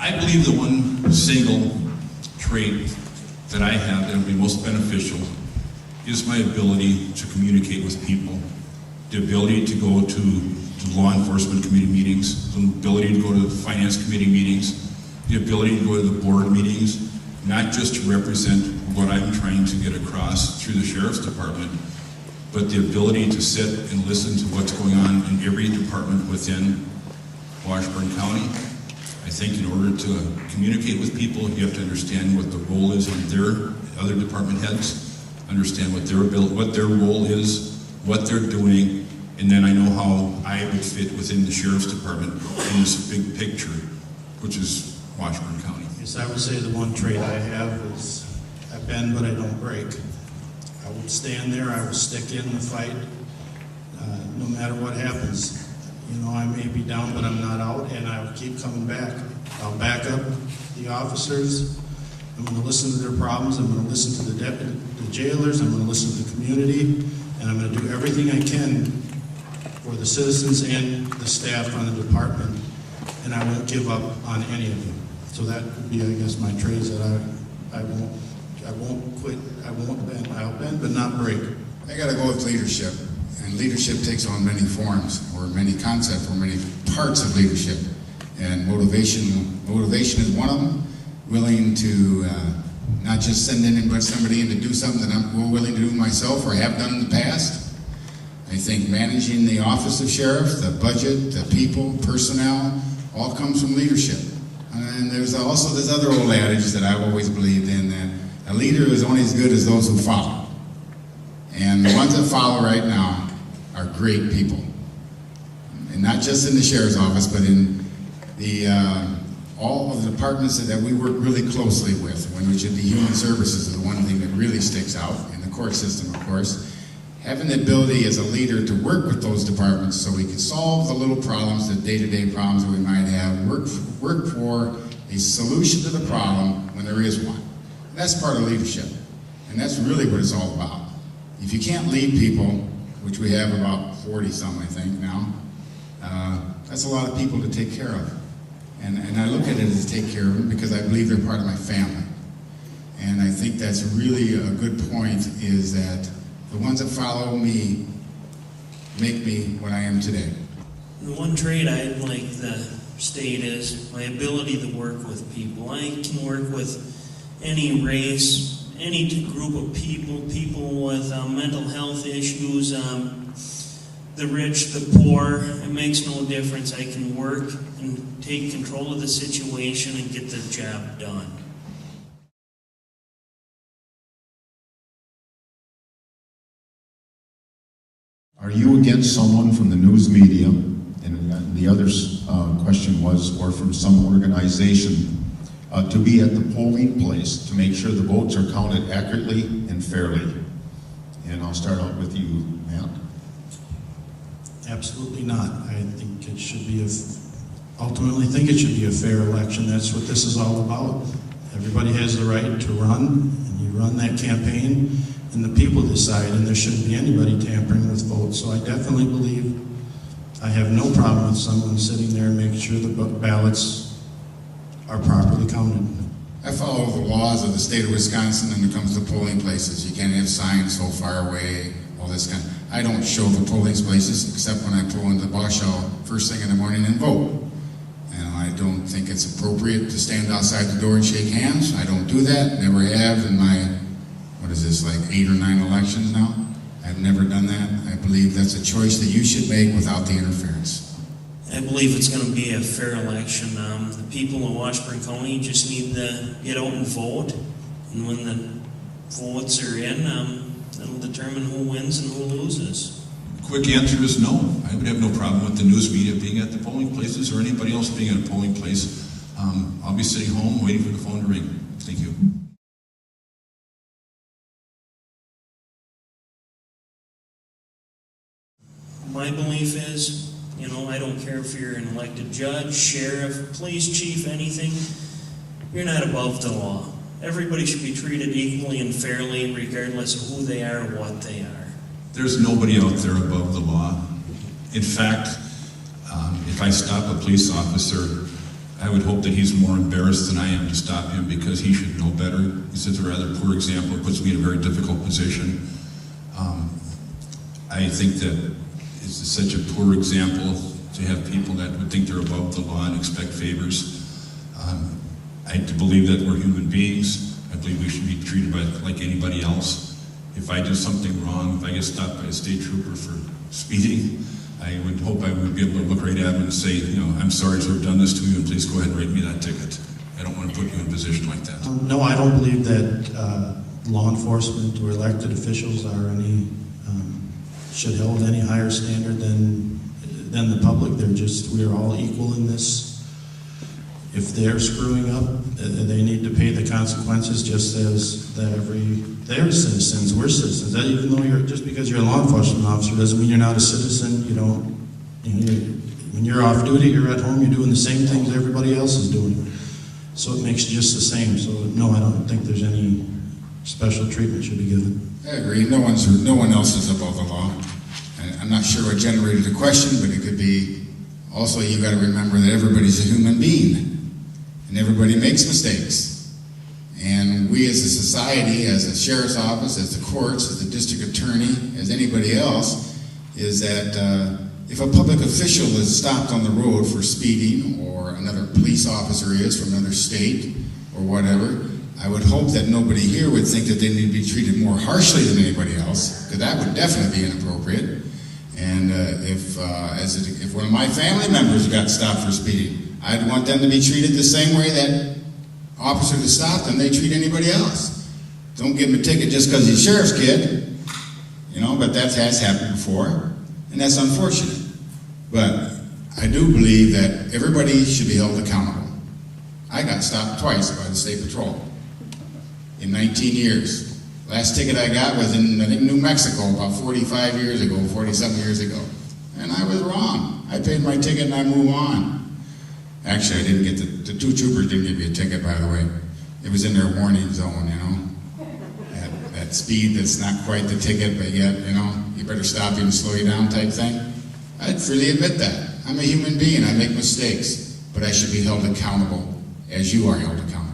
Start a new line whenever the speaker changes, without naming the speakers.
I believe the one single trait that I have that will be most beneficial is my ability to communicate with people, the ability to go to law enforcement committee meetings, the ability to go to finance committee meetings, the ability to go to the board meetings, not just to represent what I'm trying to get across through the sheriff's department, but the ability to sit and listen to what's going on in every department within Washburn County. I think in order to communicate with people, you have to understand what the role is in their other department heads, understand what their role is, what they're doing, and then I know how I would fit within the sheriff's department in this big picture, which is Washburn County.
Yes, I would say the one trait I have is I bend but I don't break. I will stand there, I will stick in the fight, no matter what happens. You know, I may be down, but I'm not out, and I will keep coming back. I'll back up the officers. I'm going to listen to their problems. I'm going to listen to the jailers. I'm going to listen to the community, and I'm going to do everything I can for the citizens and the staff on the department, and I won't give up on any of them. So that would be, I guess, my traits that I won't quit. I won't bend. I'll bend, but not break.
I got to go with leadership. And leadership takes on many forms, or many concepts, or many parts of leadership. And motivation is one of them. Willing to not just send somebody in to do something that I'm more willing to do myself or have done in the past. I think managing the office of sheriff, the budget, the people, personnel, all comes from leadership. And there's also this other old adage that I've always believed in, that a leader is only as good as those who follow. And the ones that follow right now are great people. And not just in the sheriff's office, but in the all of the departments that we work really closely with, which is the human services is the one thing that really sticks out, in the court system, of course. Having the ability as a leader to work with those departments so we can solve the little problems, the day-to-day problems that we might have, work for a solution to the problem when there is one. And that's part of leadership. And that's really what it's all about. If you can't lead people, which we have about 40-some, I think, now, that's a lot of people to take care of. And I look at it as take care of them because I believe they're part of my family. And I think that's really a good point, is that the ones that follow me make me what I am today.
The one trait I'd like to state is my ability to work with people. I can work with any race, any group of people with mental health issues, the rich, the poor. It makes no difference. I can work and take control of the situation and get the job done.
Are you against someone from the news media, and the other question was, or from some organization, to be at the polling place to make sure the votes are counted accurately and fairly? And I'll start out with you, Matt.
Absolutely not. I think it should be ultimately think it should be a fair election. That's what this is all about. Everybody has the right to run, and you run that campaign, and the people decide, and there shouldn't be anybody tampering with votes. So I definitely believe I have no problem with someone sitting there and making sure the ballots are properly counted.
I follow the laws of the state of Wisconsin when it comes to polling places. You can't have signs so far away, all this kind of. I don't show the polling places except when I pull into the bus shell first thing in the morning and vote. And I don't think it's appropriate to stand outside the door and shake hands. I don't do that, never have in my, what is this, like 8 or 9 elections now? I've never done that. I believe that's a choice that you should make without the interference.
I believe it's going to be a fair election. The people of Washburn County just need to get out and vote. And when the votes are in, it'll determine who wins and who loses.
Quick answer is no. I would have no problem with the news media being at the polling places or anybody else being at a polling place. I'll be sitting home waiting for the phone to ring. Thank you.
My belief is, I don't care if you're an elected judge, sheriff, police chief, anything. You're not above the law. Everybody should be treated equally and fairly, regardless of who they are or what they are.
There's nobody out there above the law. In fact, if I stop a police officer I would hope that he's more embarrassed than I am to stop him, because he should know better. He sets a rather poor example. It puts me in a very difficult position. I think that it's such a poor example to have people that would think they're above the law and expect favors. I believe that we're human beings. I believe we should be treated like anybody else. If I do something wrong, if I get stopped by a state trooper for speeding, I would hope I would be able to look right at him and say, I'm sorry to have done this to you, and please go ahead and write me that ticket. I don't want to put you in a position like that.
No, I don't believe that law enforcement or elected officials are should hold any higher standard than the public. We are all equal in this. If they're screwing up, they need to pay the consequences, just as they're citizens. We're citizens. That, even though just because you're a law enforcement officer doesn't mean you're not a citizen. When you're off duty, you're at home, you're doing the same things everybody else is doing. So it makes you just the same. So no, I don't think there's any special treatment should be given.
I agree. No one else is above the law. And I'm not sure what generated the question, but it could be also, you got to remember that everybody's a human being, and everybody makes mistakes. And we as a society, as a sheriff's office, as the courts, as the district attorney, as anybody else, is that if a public official is stopped on the road for speeding, or another police officer is from another state or whatever, I would hope that nobody here would think that they need to be treated more harshly than anybody else, because that would definitely be inappropriate. And if one of my family members got stopped for speeding, I'd want them to be treated the same way that officers that stopped them, they treat anybody else. Don't give him a ticket just because he's a sheriff's kid, but that has happened before, and that's unfortunate. But I do believe that everybody should be held accountable. I got stopped twice by the state patrol in 19 years. Last ticket I got was in, I think, New Mexico about 47 years ago. And I was wrong. I paid my ticket and I move on. Actually, I didn't get the two troopers didn't give me a ticket, by the way. It was in their warning zone, that speed that's not quite the ticket, but yet, you better stop you and slow you down type thing. I'd freely admit that. I'm a human being. I make mistakes, but I should be held accountable as you are held accountable.